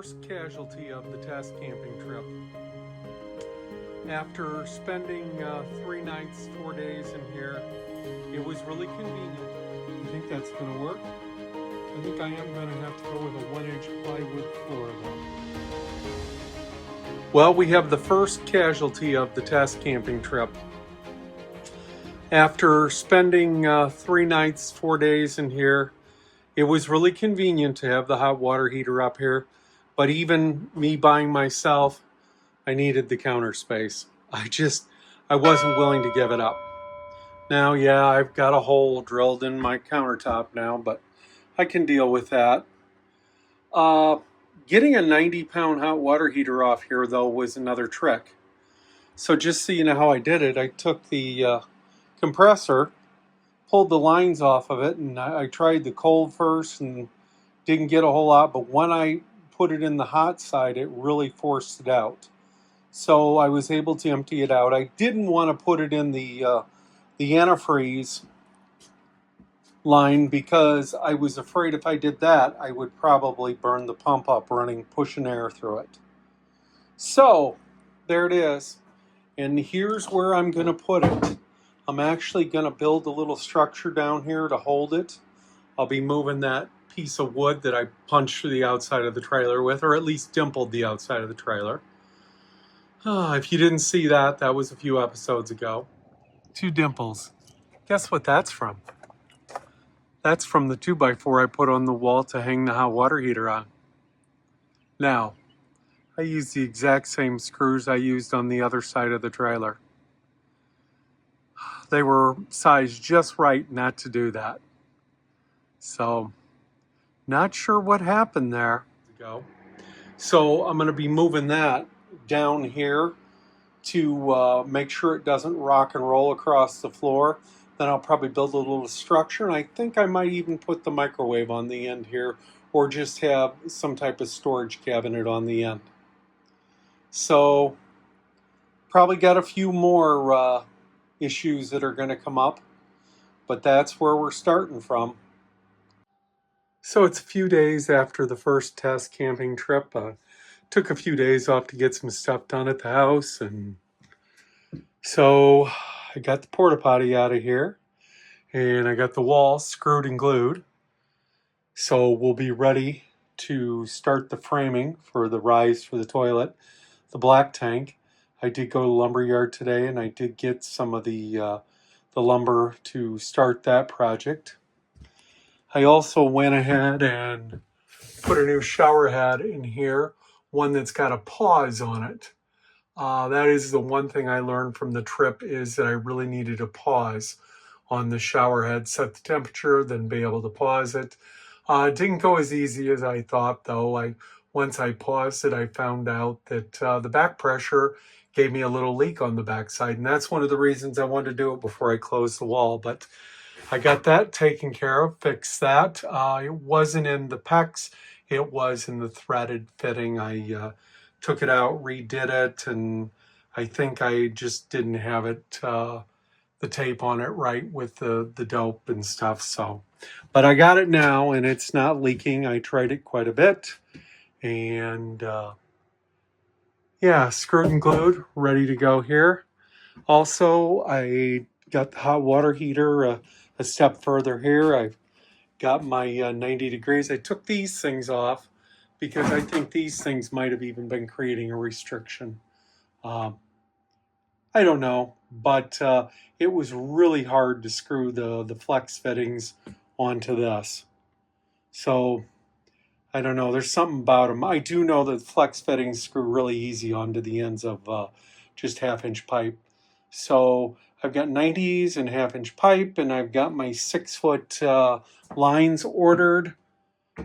first casualty of the test camping trip. After spending 3 nights, 4 days in here, it was really convenient. I think that's going to work. I think I am going to have to go with a 1-inch plywood floor though. Well, we have the first casualty of the test camping trip. After spending 3 nights, 4 days in here, it was really convenient to have the hot water heater up here, but even me buying myself, I needed the counter space. I wasn't willing to give it up. Now, yeah, I've got a hole drilled in my countertop now, but I can deal with that. Getting a 90-pound hot water heater off here, though, was another trick. So just so you know how I did it, I took the compressor, pulled the lines off of it, and I tried the cold first and didn't get a whole lot, but when I put it in the hot side, it really forced it out. So I was able to empty it out. I didn't want to put it in the antifreeze line because I was afraid if I did that, I would probably burn the pump up pushing air through it. So there it is. And here's where I'm going to put it. I'm actually going to build a little structure down here to hold it. I'll be moving that piece of wood that I punched through the outside of the trailer with, or at least dimpled the outside of the trailer. If you didn't see that, that was a few episodes ago. 2 dimples. Guess what that's from? That's from the 2x4 I put on the wall to hang the hot water heater on. Now, I used the exact same screws I used on the other side of the trailer. They were sized just right not to do that. So, not sure what happened there. So I'm going to be moving that down here to make sure it doesn't rock and roll across the floor. Then I'll probably build a little structure, and I think I might even put the microwave on the end here, or just have some type of storage cabinet on the end. So probably got a few more issues that are going to come up, but that's where we're starting from. So it's a few days after the first test camping trip. Took a few days off to get some stuff done at the house, and so I got the porta potty out of here, and I got the wall screwed and glued. So we'll be ready to start the framing for the rise for the toilet, the black tank. I did go to the lumber yard today, and I did get some of the lumber to start that project. I also went ahead and put a new shower head in here, one that's got a pause on it. That is the one thing I learned from the trip, is that I really needed a pause on the shower head, set the temperature, then be able to pause it. It didn't go as easy as I thought, though. Once I paused it, I found out that the back pressure gave me a little leak on the backside, and that's one of the reasons I wanted to do it before I closed the wall. But I got that taken care of, fixed that. It wasn't in the PEX, it was in the threaded fitting. I took it out, redid it, and I think I just didn't have it, the tape on it right with the dope and stuff. So, but I got it now, and it's not leaking. I tried it quite a bit, and yeah, screwed and glued, ready to go here. Also, I got the hot water heater a step further here. I've got my 90 degrees. I took these things off because I think these things might have even been creating a restriction. I don't know, but it was really hard to screw the flex fittings onto this. So I don't know, there's something about them. I do know that flex fittings screw really easy onto the ends of just 1/2-inch pipe. So I've got 90s and 1/2-inch pipe, and I've got my 6-foot lines ordered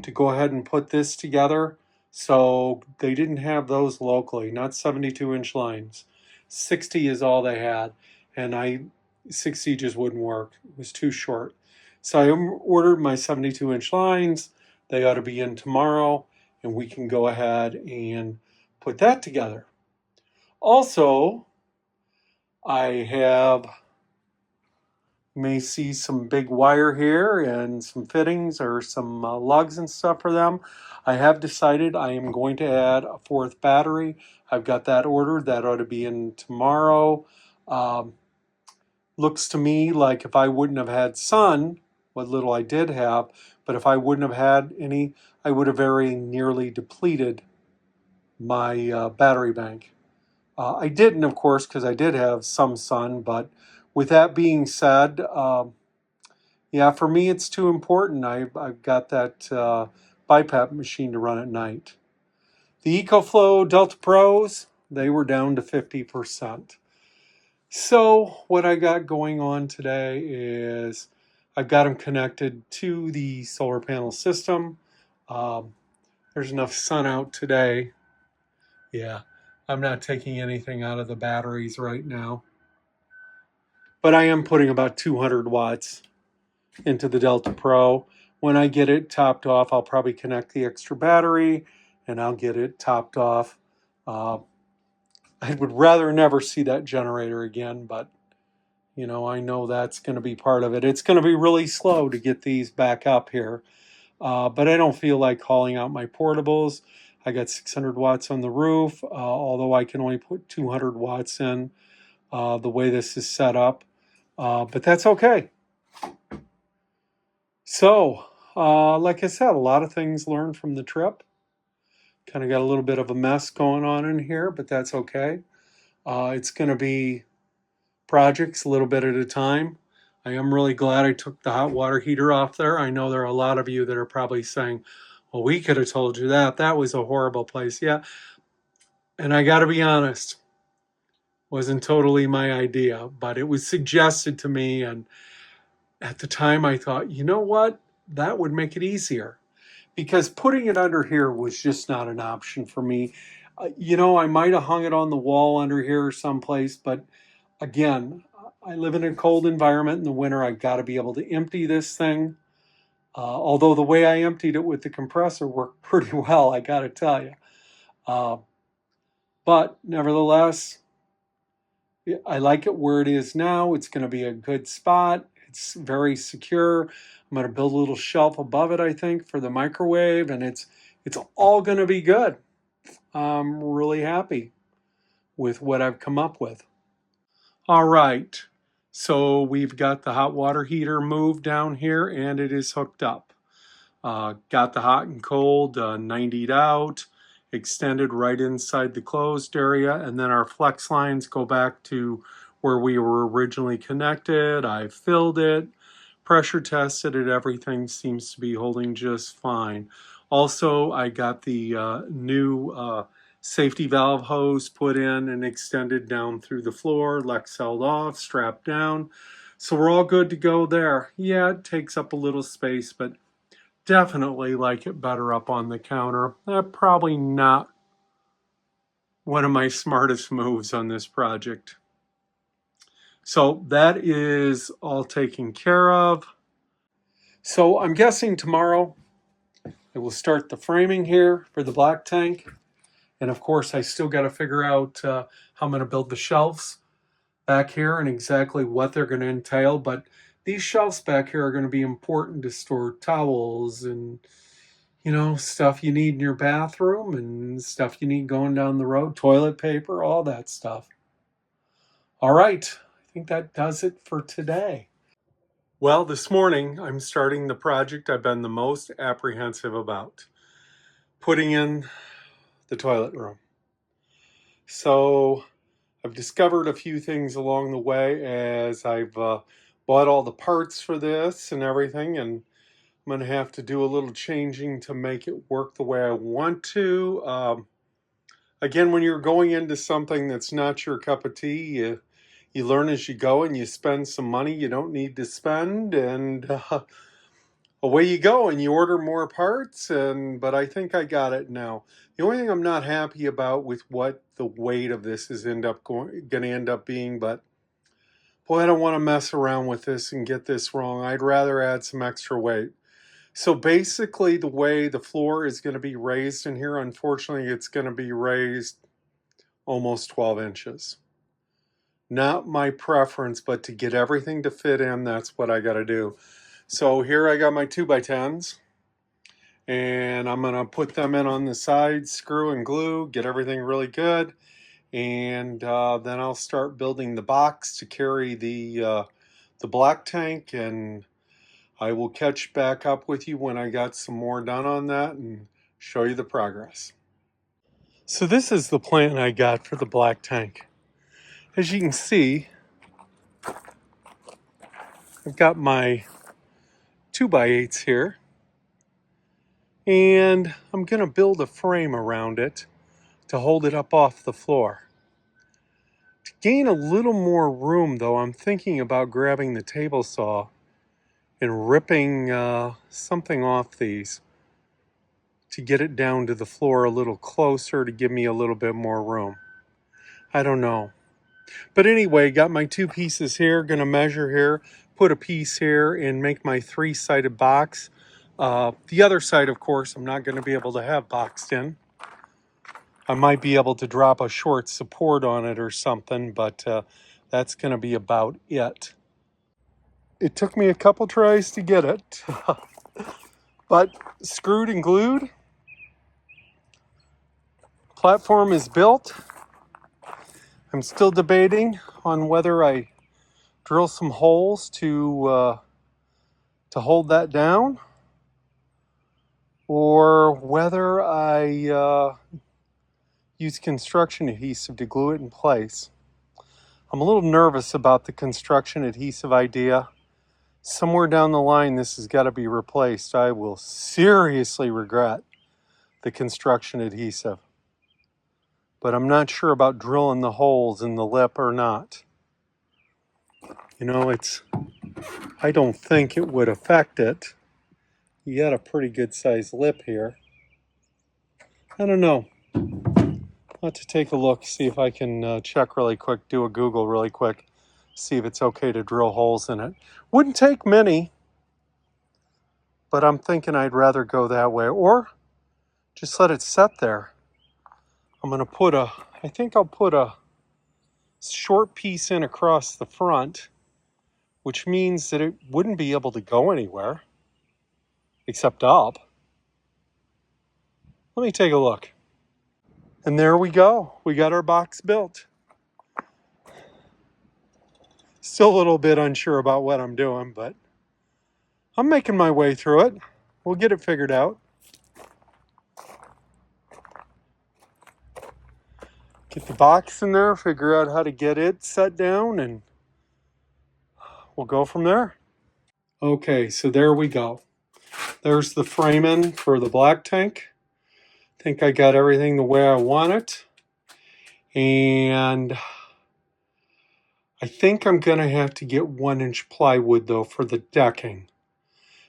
to go ahead and put this together. So they didn't have those locally, not 72-inch lines. 60 is all they had, and 60 just wouldn't work. It was too short. So I ordered my 72-inch lines. They ought to be in tomorrow, and we can go ahead and put that together. Also, I have You may see some big wire here and some fittings or some lugs and stuff for them. I have decided I am going to add a fourth battery. I've got that ordered. That ought to be in tomorrow. Looks to me like if I wouldn't have had sun, what little I did have, but if I wouldn't have had any, I would have very nearly depleted my battery bank. I didn't, of course, because I did have some sun, but with that being said, yeah, for me it's too important. I've got that BiPAP machine to run at night. The EcoFlow Delta Pros, they were down to 50%. So what I got going on today is I've got them connected to the solar panel system. There's enough sun out today. Yeah, I'm not taking anything out of the batteries right now. But I am putting about 200 watts into the Delta Pro. When I get it topped off, I'll probably connect the extra battery and I'll get it topped off. I would rather never see that generator again, but you know, I know that's going to be part of it. It's going to be really slow to get these back up here, but I don't feel like hauling out my portables. I got 600 watts on the roof, although I can only put 200 watts in the way this is set up, but that's okay. So, like I said, a lot of things learned from the trip. Kind of got a little bit of a mess going on in here, but that's okay. It's going to be projects a little bit at a time. I am really glad I took the hot water heater off there. I know there are a lot of you that are probably saying, well, we could have told you that. That was a horrible place. Yeah. And I got to be honest, wasn't totally my idea, but it was suggested to me. And at the time I thought, you know what? That would make it easier. Because putting it under here was just not an option for me. You know, I might have hung it on the wall under here someplace, but again, I live in a cold environment in the winter. I've got to be able to empty this thing. Although the way I emptied it with the compressor worked pretty well, I got to tell you. But nevertheless, I like it where it is now. It's going to be a good spot. It's very secure. I'm going to build a little shelf above it, I think, for the microwave, and it's all going to be good. I'm really happy with what I've come up with. All right, so we've got the hot water heater moved down here, and it is hooked up. Got the hot and cold 90'd out, extended right inside the closed area, and then our flex lines go back to where we were originally connected. I filled it, pressure tested it, everything seems to be holding just fine. Also, I got the new safety valve hose put in and extended down through the floor, Lexelled off, strapped down. So we're all good to go there. Yeah, it takes up a little space, but definitely like it better up on the counter. Probably not one of my smartest moves on this project. So that is all taken care of. So I'm guessing tomorrow I will start the framing here for the black tank. And of course, I still got to figure out how I'm going to build the shelves back here and exactly what they're going to entail. But these shelves back here are going to be important to store towels and, you know, stuff you need in your bathroom and stuff you need going down the road, toilet paper, all that stuff. All right, I think that does it for today. Well, this morning I'm starting the project I've been the most apprehensive about, putting in the toilet room. So I've discovered a few things along the way as I've bought all the parts for this and everything, and I'm going to have to do a little changing to make it work the way I want to. Again, when you're going into something that's not your cup of tea, you learn as you go and you spend some money you don't need to spend, and away you go and you order more parts. But I think I got it now. The only thing I'm not happy about with what the weight of this is going to end up being, but boy, I don't want to mess around with this and get this wrong. I'd rather add some extra weight. So basically the way the floor is going to be raised in here, unfortunately, it's going to be raised almost 12 inches. Not my preference, but to get everything to fit in, that's what I got to do. So here I got my 2x10s, and I'm going to put them in on the sides, screw and glue, get everything really good, and then I'll start building the box to carry the black tank, and I will catch back up with you when I got some more done on that and show you the progress. So this is the plan I got for the black tank. As you can see, I've got my 2x8s here, and I'm going to build a frame around it to hold it up off the floor. To gain a little more room though, I'm thinking about grabbing the table saw and ripping something off these to get it down to the floor a little closer to give me a little bit more room. I don't know. But anyway, got my 2 pieces here, gonna measure here, put a piece here and make my 3-sided box. The other side, of course, I'm not gonna be able to have boxed in. I might be able to drop a short support on it or something, but that's gonna be about it. It took me a couple tries to get it, but screwed and glued. Platform is built. I'm still debating on whether I drill some holes to hold that down, or whether I use construction adhesive to glue it in place. I'm a little nervous about the construction adhesive idea. Somewhere down the line, this has got to be replaced. I will seriously regret the construction adhesive. But I'm not sure about drilling the holes in the lip or not. You know, I don't think it would affect it. You got a pretty good sized lip here. I don't know. I'll have to take a look, see if I can check really quick, do a Google really quick, see if it's okay to drill holes in it. Wouldn't take many, but I'm thinking I'd rather go that way, or just let it set there. I'm gonna I think I'll put a short piece in across the front, which means that it wouldn't be able to go anywhere except up. Let me take a look. And there we go. We got our box built. Still a little bit unsure about what I'm doing, but I'm making my way through it. We'll get it figured out. Get the box in there, figure out how to get it set down, and we'll go from there. Okay, so there we go. There's the framing for the black tank. I think I got everything the way I want it. And I think I'm going to have to get 1-inch plywood though for the decking,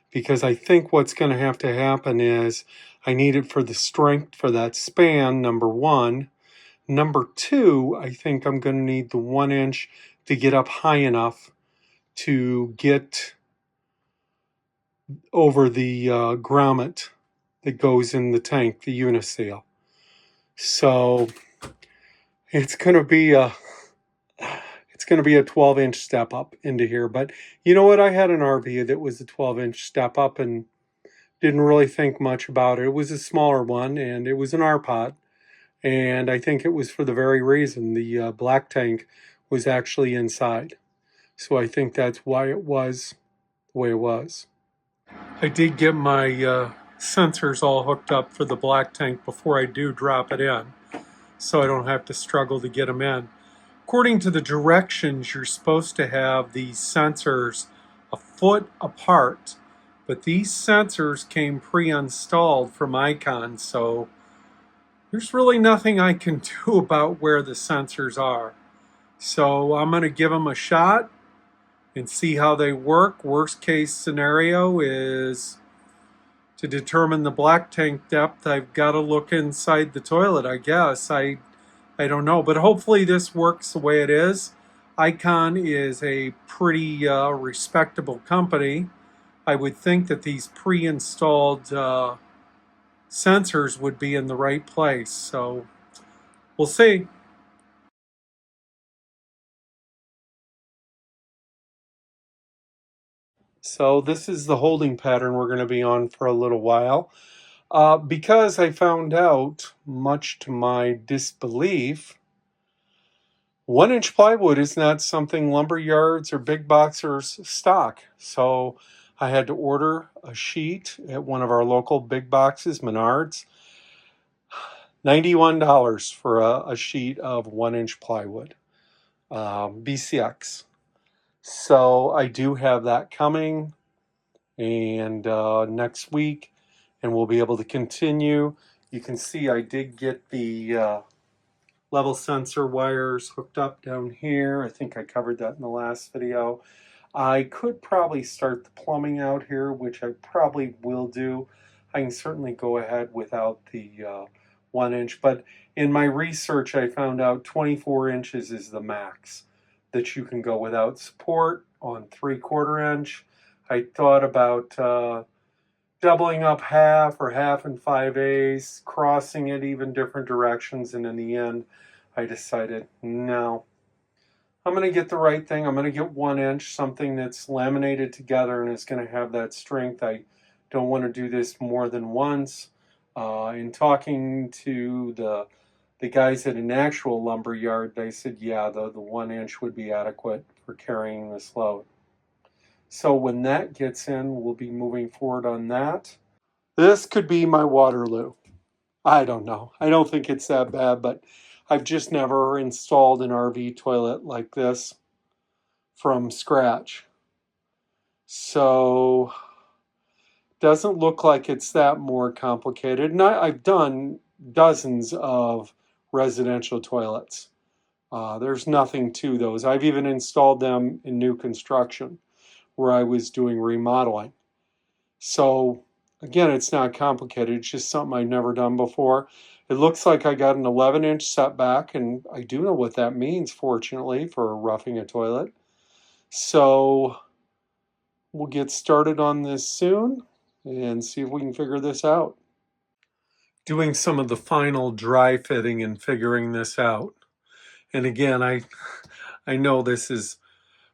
because I think what's going to have to happen is I need it for the strength for that span, number one. Number two, I think I'm going to need the 1-inch to get up high enough to get over the grommet that goes in the tank, the uniseal. So it's going to be a 12-inch step up into here. But you know what? I had an RV that was a 12-inch step up and didn't really think much about it. It was a smaller one, and it was an R-Pot. And I think it was for the very reason the black tank was actually inside. So I think that's why it was the way it was. I did get my sensors all hooked up for the black tank before I do drop it in, so I don't have to struggle to get them in. According to the directions, you're supposed to have these sensors a foot apart, but these sensors came pre-installed from Icon, so there's really nothing I can do about where the sensors are. So I'm going to give them a shot and see how they work. Worst case scenario is to determine the black tank depth, I've got to look inside the toilet, I guess. I don't know, but hopefully this works the way it is. Icon is a pretty respectable company. I would think that these pre-installed sensors would be in the right place, so we'll see. So this is the holding pattern we're going to be on for a little while. Because I found out, much to my disbelief, 1-inch plywood is not something lumber yards or big boxers stock. So I had to order a sheet at one of our local big boxes, Menards. $91 for a sheet of 1-inch plywood, BCX. So I do have that coming, and next week, and we'll be able to continue. You can see I did get the level sensor wires hooked up down here. I think I covered that in the last video. I could probably start the plumbing out here, which I probably will do. I can certainly go ahead without the 1-inch, but in my research I found out 24 inches is the max that you can go without support on 3/4 inch. I thought about doubling up half or half and 5/8, crossing it even different directions, and in the end I decided, no, I'm going to get the right thing. I'm going to get 1-inch, something that's laminated together and is going to have that strength. I don't want to do this more than once. In talking to the guys at an actual lumber yard, they said, yeah, the 1-inch would be adequate for carrying this load. So when that gets in, we'll be moving forward on that. This could be my Waterloo. I don't know. I don't think it's that bad, but I've just never installed an RV toilet like this from scratch. So doesn't look like it's that more complicated. And I've done dozens of residential toilets. There's nothing to those. I've even installed them in new construction where I was doing remodeling. So again, it's not complicated. It's just something I've never done before. It looks like I got an 11-inch setback, and I do know what that means, fortunately, for roughing a toilet. So we'll get started on this soon and see if we can figure this out. Doing some of the final dry fitting and figuring this out. And again, I know this is,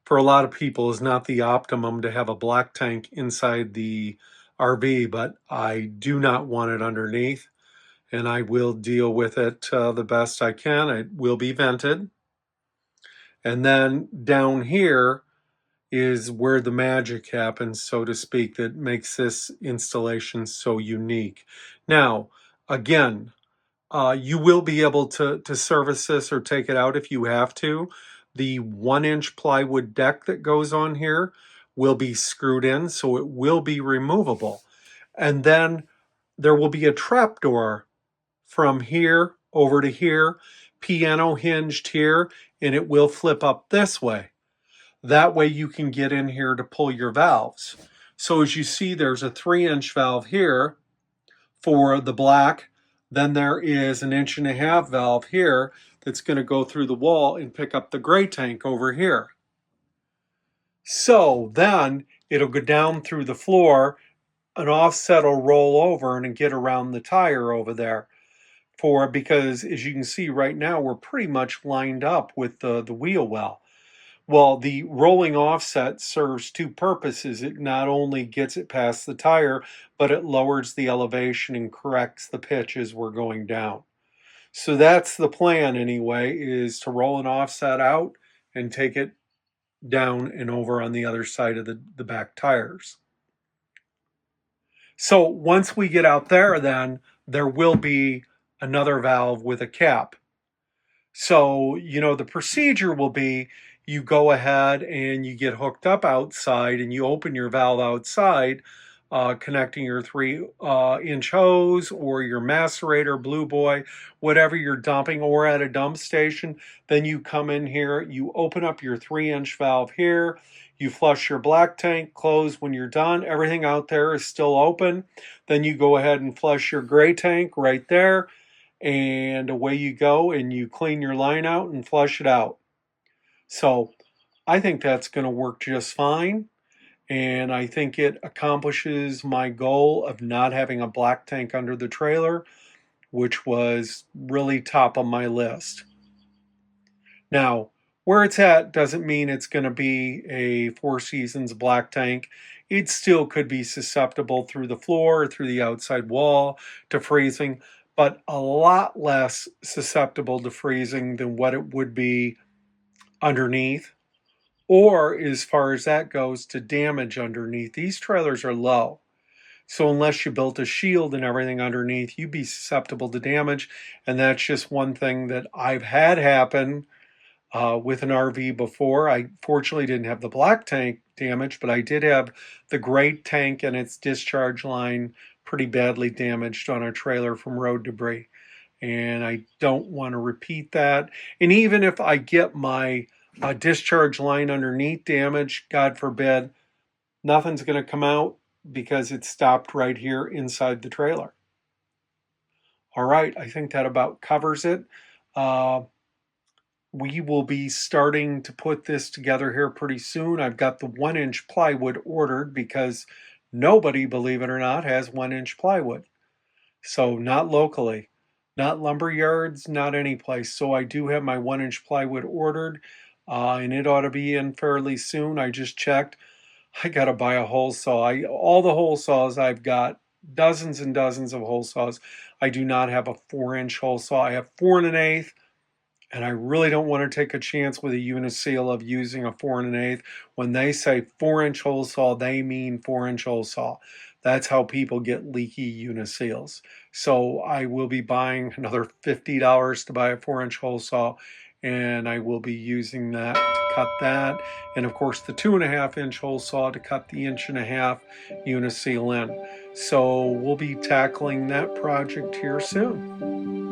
for a lot of people, is not the optimum to have a black tank inside the RV, but I do not want it underneath, and I will deal with it the best I can. It will be vented. And then down here is where the magic happens, so to speak, that makes this installation so unique. Now, again, you will be able to service this or take it out if you have to. The 1-inch plywood deck that goes on here will be screwed in, so it will be removable. And then there will be a trap door from here over to here, piano hinged here, and it will flip up this way. That way you can get in here to pull your valves. So as you see, there's a 3-inch valve here for the black. Then there is an 1.5-inch valve here that's going to go through the wall and pick up the gray tank over here. So then it'll go down through the floor, an offset will roll over and get around the tire over there. Because as you can see right now, we're pretty much lined up with the wheel well. Well, the rolling offset serves two purposes. It not only gets it past the tire, but it lowers the elevation and corrects the pitch as we're going down. So that's the plan anyway, is to roll an offset out and take it down and over on the other side of the back tires. So once we get out there, then there will be another valve with a cap. So, the procedure will be you go ahead and you get hooked up outside and you open your valve outside, connecting your 3-inch hose or your macerator, Blue Boy, whatever you're dumping, or at a dump station. Then you come in here, you open up your 3-inch valve here, you flush your black tank, close when you're done. Everything out there is still open. Then you go ahead and flush your gray tank right there, and away you go, and you clean your line out and flush it out. So I think that's going to work just fine, and I think it accomplishes my goal of not having a black tank under the trailer, which was really top of my list. Now, Where it's at doesn't mean it's going to be a Four Seasons black tank. It still could be susceptible through the floor or through the outside wall to freezing, but a lot less susceptible to freezing than what it would be underneath, or as far as that goes, to damage underneath. These trailers are low. So unless you built a shield and everything underneath, you'd be susceptible to damage. And that's just one thing that I've had happen with an RV before. I fortunately didn't have the black tank damage, but I did have the gray tank and its discharge line pretty badly damaged on a trailer from road debris. And I don't want to repeat that. And even if I get my discharge line underneath damaged, God forbid, nothing's going to come out because it's stopped right here inside the trailer. All right, I think that about covers it. We will be starting to put this together here pretty soon. I've got the 1-inch plywood ordered because nobody, believe it or not, has 1-inch plywood. So not locally, not lumber yards, not any place. So I do have my 1-inch plywood ordered, and it ought to be in fairly soon. I just checked. I got to buy a hole saw. All the hole saws I've got, dozens and dozens of hole saws. I do not have a 4-inch hole saw. I have 4 1/8, and I really don't want to take a chance with a Uniseal of using a 4 1/8. When they say 4-inch hole saw, they mean 4-inch hole saw. That's how people get leaky Uniseals. So I will be buying another $50 to buy a 4-inch hole saw, and I will be using that to cut that. And of course the 2.5-inch hole saw to cut the 1.5-inch Uniseal in. So we'll be tackling that project here soon.